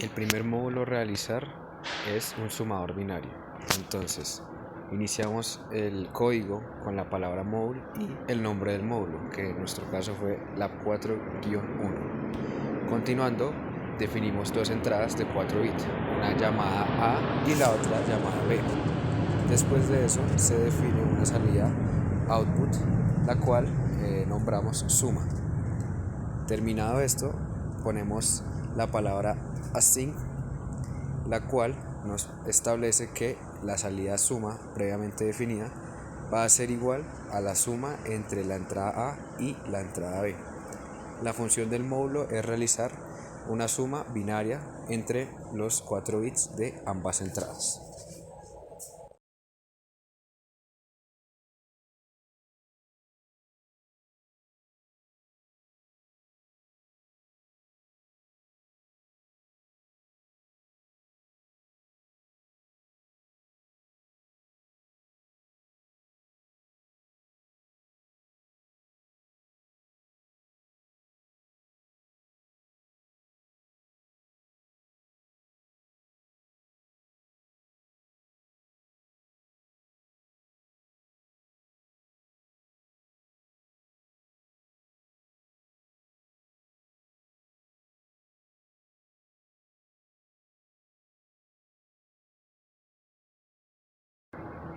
El primer módulo a realizar es un sumador binario. Entonces, iniciamos el código con la palabra módulo y el nombre del módulo, que en nuestro caso fue lab4-1. Continuando, definimos dos entradas de 4 bits, una llamada A y la otra llamada B. Después de eso se define una salida output, la cual nombramos suma. Terminado esto, ponemos la palabra async, la cual nos establece que la salida suma previamente definida va a ser igual a la suma entre la entrada A y la entrada B. La función del módulo es realizar una suma binaria entre los 4 bits de ambas entradas.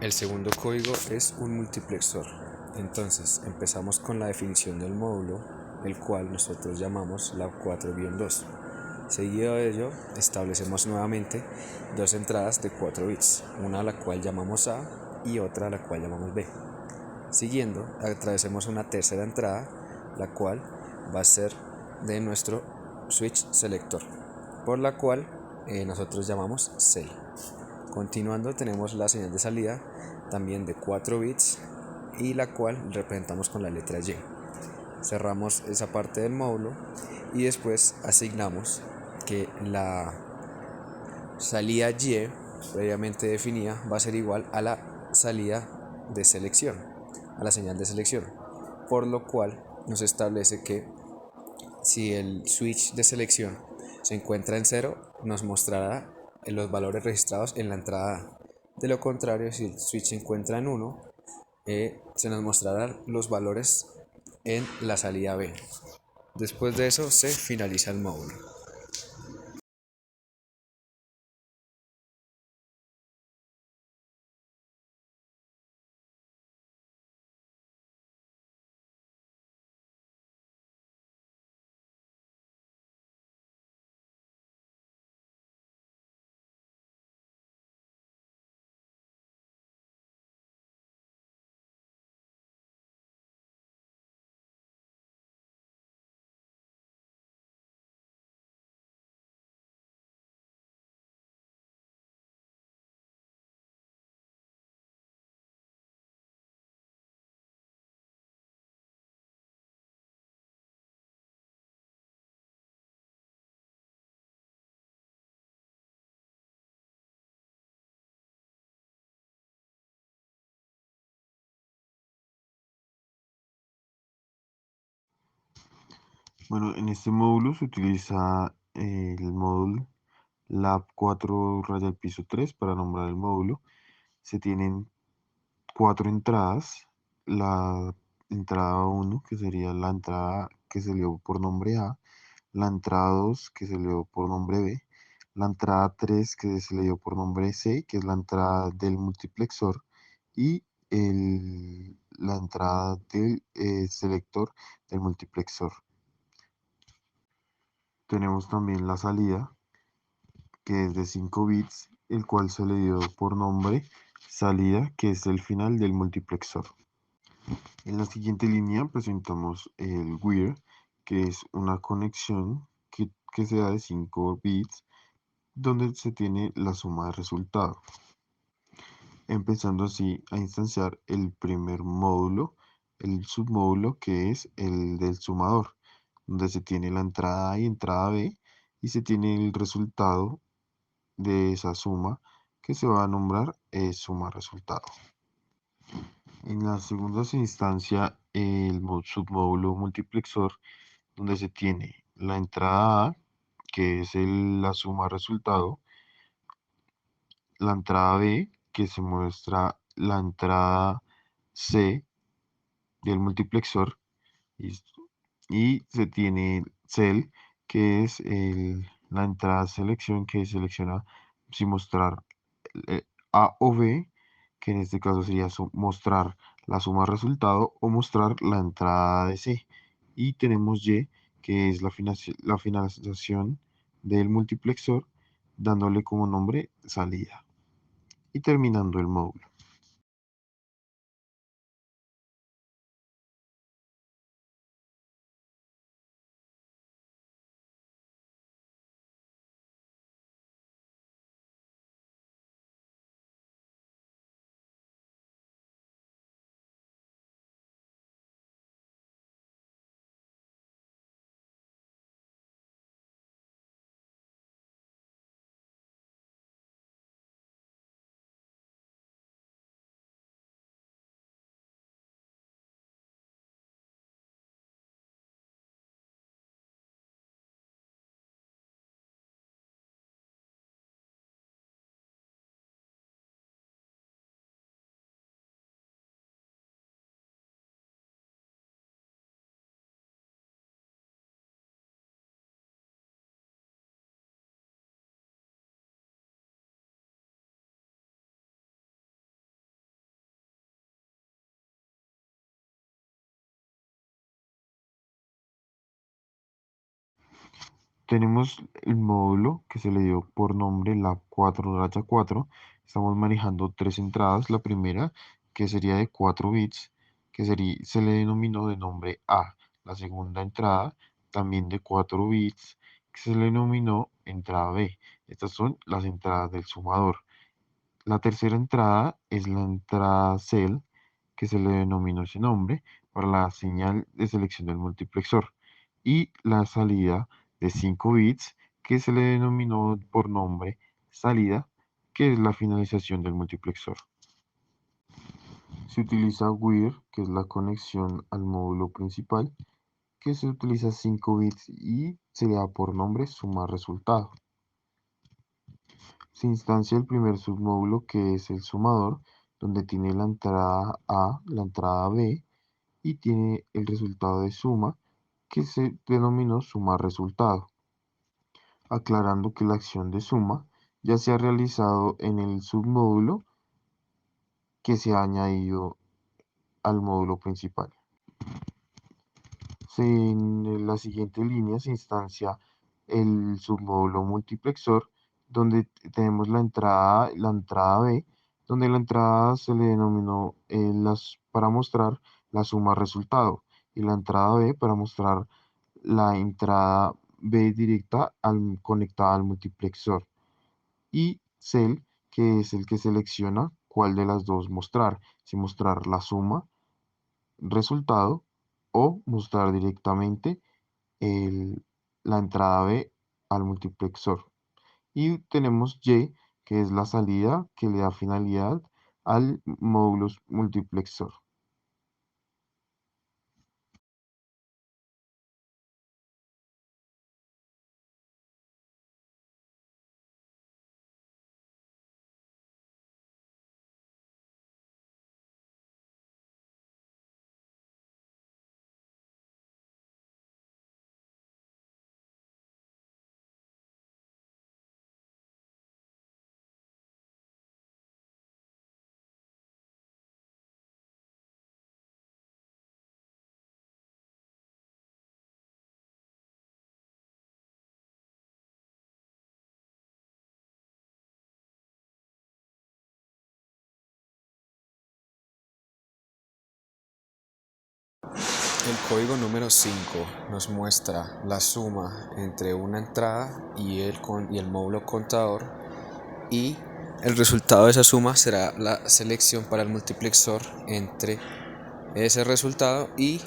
El segundo código es un multiplexor. Entonces empezamos con la definición del módulo, el cual nosotros llamamos lab4-2. Seguido de ello, establecemos nuevamente dos entradas de 4 bits, una a la cual llamamos A y otra a la cual llamamos B. Siguiendo, atravesemos una tercera entrada, la cual va a ser de nuestro switch selector, por la cual nosotros llamamos cell. Continuando, tenemos la señal de salida también de 4 bits y la cual representamos con la letra Y. Cerramos esa parte del módulo y después asignamos que la salida Y previamente definida va a ser igual a la salida de selección, a la señal de selección, por lo cual nos establece que si el switch de selección se encuentra en 0, nos mostrará los valores registrados en la entrada A. De lo contrario, si el switch se encuentra en 1, se nos mostrarán los valores en la salida B. Después de eso se finaliza el módulo. Bueno, en este módulo se utiliza el módulo lab4-3 para nombrar el módulo. Se tienen 4 entradas. La entrada 1, que sería la entrada que se le dio por nombre A, la entrada 2, que se le dio por nombre B, la entrada 3, que se le dio por nombre C, que es la entrada del multiplexor, y la entrada del selector del multiplexor. Tenemos también la salida, que es de 5 bits, el cual se le dio por nombre salida, que es el final del multiplexor. En la siguiente línea presentamos el WIR, que es una conexión que se da de 5 bits, donde se tiene la suma de resultados. Empezando así a instanciar el primer módulo, el submódulo, que es el del sumador, donde se tiene la entrada A y entrada B, y se tiene el resultado de esa suma, que se va a nombrar suma resultado. En la segunda se instancia el submódulo multiplexor, donde se tiene la entrada A, que es la suma resultado, la entrada B, que se muestra la entrada C del multiplexor, y, y se tiene cel, que es la entrada selección, que selecciona si mostrar A o B, que en este caso sería mostrar la suma resultado o mostrar la entrada de C. Y tenemos Y, que es la finalización del multiplexor, dándole como nombre salida. Y terminando el módulo. Tenemos el módulo que se le dio por nombre la 4-4. Estamos manejando tres entradas. La primera, que sería de 4 bits, que se le denominó de nombre A. La segunda entrada, también de 4 bits, que se le denominó entrada B. Estas son las entradas del sumador. La tercera entrada es la entrada cel, que se le denominó ese nombre para la señal de selección del multiplexor. Y la salida de 5 bits, que se le denominó por nombre salida, que es la finalización del multiplexor. Se utiliza WIR, que es la conexión al módulo principal, que se utiliza 5 bits y se le da por nombre suma resultado. Se instancia el primer submódulo, que es el sumador, donde tiene la entrada A, la entrada B, y tiene el resultado de suma, que se denominó suma resultado, aclarando que la acción de suma ya se ha realizado en el submódulo que se ha añadido al módulo principal. En la siguiente línea se instancia el submódulo multiplexor, donde tenemos la entrada A, la entrada B, donde la entrada A se le denominó para mostrar la suma resultado, y la entrada B para mostrar la entrada B directa conectada al multiplexor, y cel, que es el que selecciona cuál de las dos mostrar, si mostrar la suma resultado o mostrar directamente la entrada B al multiplexor. Y tenemos Y, que es la salida que le da finalidad al módulo multiplexor. El código número 5 nos muestra la suma entre una entrada y el módulo contador, y el resultado de esa suma será la selección para el multiplexor entre ese resultado y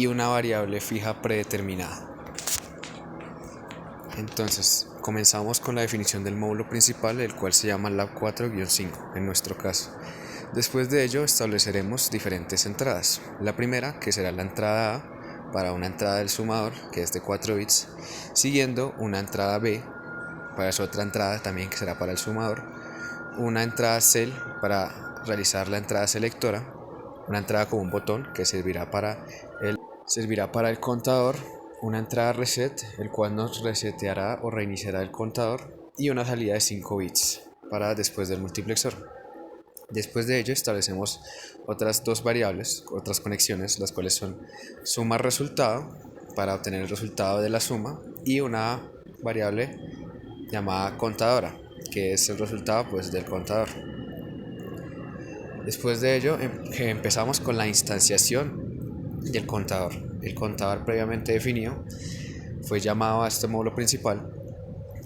una variable fija predeterminada. Entonces, comenzamos con la definición del módulo principal, el cual se llama lab 4-5 en nuestro caso. Después de ello estableceremos diferentes entradas. La primera, que será la entrada A, para una entrada del sumador, que es de 4 bits, siguiendo una entrada B para su otra entrada también, que será para el sumador, una entrada cell para realizar la entrada selectora, una entrada con un botón que servirá para el contador, una entrada reset, el cual nos reseteará o reiniciará el contador, y una salida de 5 bits para después del multiplexor. Después de ello establecemos otras dos variables, otras conexiones, las cuales son suma resultado para obtener el resultado de la suma, y una variable llamada contadora, que es el resultado pues del contador. Después de ello empezamos con la instanciación del contador. El contador previamente definido fue llamado a este módulo principal,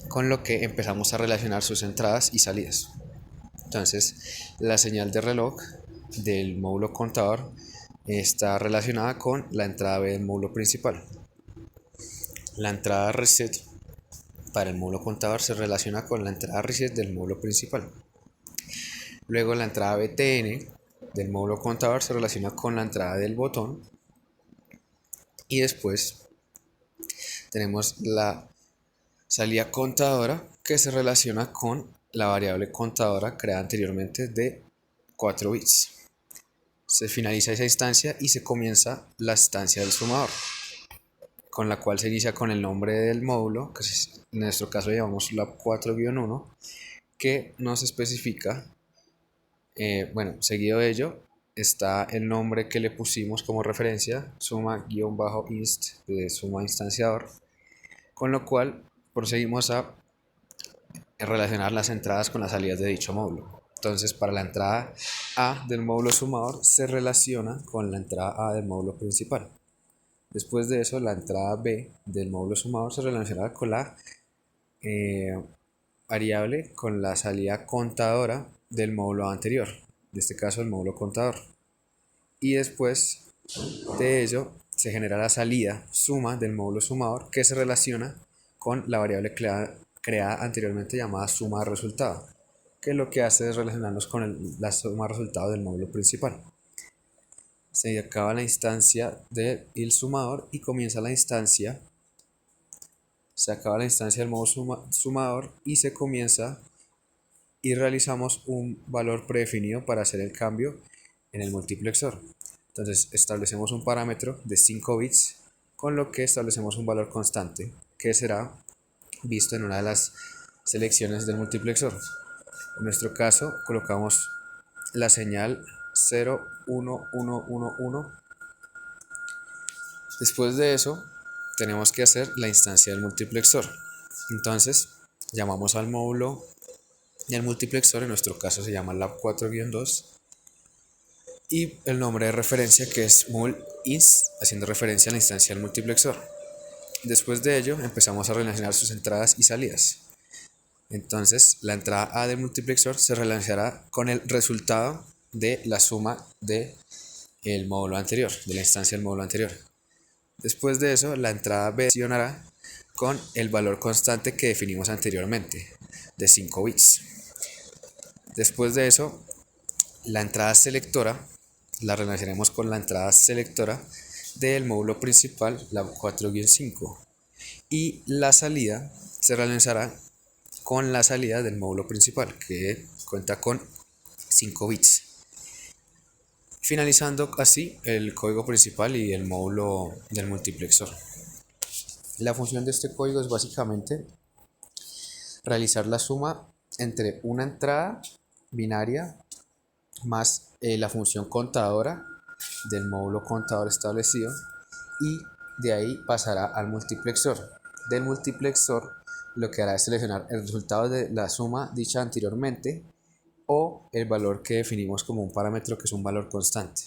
con lo que empezamos a relacionar sus entradas y salidas. Entonces, la señal de reloj del módulo contador está relacionada con la entrada B del módulo principal. La entrada reset para el módulo contador se relaciona con la entrada reset del módulo principal. Luego la entrada BTN del módulo contador se relaciona con la entrada del botón. Y después tenemos la salida contadora, que se relaciona con la variable contadora creada anteriormente de 4 bits. Se finaliza esa instancia y se comienza la instancia del sumador, con la cual se inicia con el nombre del módulo, que en nuestro caso llamamos lab4-1, que nos especifica, seguido de ello está el nombre que le pusimos como referencia, suma-inst de suma instanciador, con lo cual proseguimos a relacionar las entradas con las salidas de dicho módulo. Entonces, para la entrada A del módulo sumador se relaciona con la entrada A del módulo principal. Después de eso, la entrada B del módulo sumador se relacionará con la variable con la salida contadora del módulo anterior, en este caso el módulo contador. Y después de ello se genera la salida suma del módulo sumador, que se relaciona con la variable creada anteriormente llamada suma de resultado, que lo que hace es relacionarnos con la suma de resultado del módulo principal. Se acaba la instancia del sumador y comienza la instancia. Se acaba la instancia del módulo sumador y se comienza y realizamos un valor predefinido para hacer el cambio en el multiplexor. Entonces establecemos un parámetro de 5 bits, con lo que establecemos un valor constante que será visto en una de las selecciones del multiplexor. En nuestro caso colocamos la señal 0, 1, 1, 1, 1. Después de eso tenemos que hacer la instancia del multiplexor. Entonces llamamos al módulo del multiplexor, en nuestro caso se llama lab4-2, y el nombre de referencia que es mul-inst, haciendo referencia a la instancia del multiplexor. Después de ello empezamos a relacionar sus entradas y salidas. Entonces la entrada A del multiplexor se relacionará con el resultado de la suma del módulo anterior, de la instancia del módulo anterior. Después de eso la entrada B se relacionará con el valor constante que definimos anteriormente, de 5 bits. Después de eso, la entrada selectora la relacionaremos con la entrada selectora del módulo principal, lab4-5, y la salida se realizará con la salida del módulo principal, que cuenta con 5 bits. Finalizando así el código principal y el módulo del multiplexor. La función de este código es básicamente realizar la suma entre una entrada binaria más la función contadora del módulo contador establecido, y de ahí pasará al multiplexor. Del multiplexor lo que hará es seleccionar el resultado de la suma dicha anteriormente o el valor que definimos como un parámetro, que es un valor constante.